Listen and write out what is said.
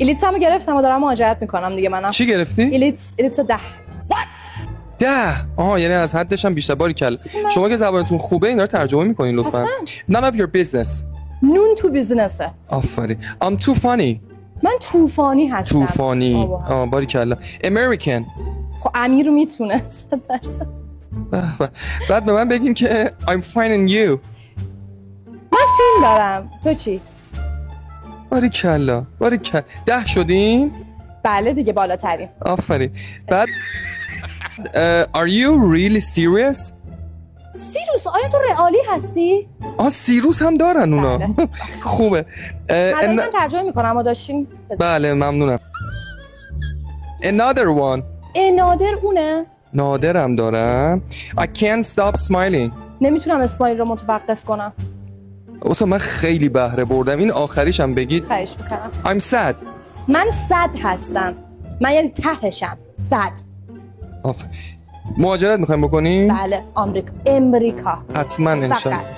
ایلیتس هم گرفتم و دارم مهاجرت میکنم دیگه منم. چی گرفتی؟ ایلیتس 10. 10. آها یعنی از حدش هم بیشتر. باریکلا. شما که زبانتون خوبه اینا رو ترجمه میکنین لطفا. None of your business. نون تو بیزنسه. آفرین. I'm too funny. من طوفانی هستم. طوفانی. باریکلا. American. خب امیر میتونه 100%. بعد به من بگین که I'm fine and you. من فیلم دارم. تو چی؟ باریکلا. 10 شدین؟ بله دیگه بالاترین. آفرین. بعد are you really serious؟ سیروس آیا تو رئالی هستی؟ سیروس هم دارن اونا. بله. خوبه. من ترجمه میکنم و داشتین. بله ممنونم. Another one. نادر اونه؟ نادرم دارم. I can't stop smiling. نمیتونم اسمایل رو متوقف کنم. اصلا من خیلی بهره بردم. این آخریشم بگید. خواهش میکنم. I'm sad. من 100 هستم. من یعنی تهشم 100. مهاجرت میخوایم بکنیم؟ بله امریکا. حتما انشالله. فقط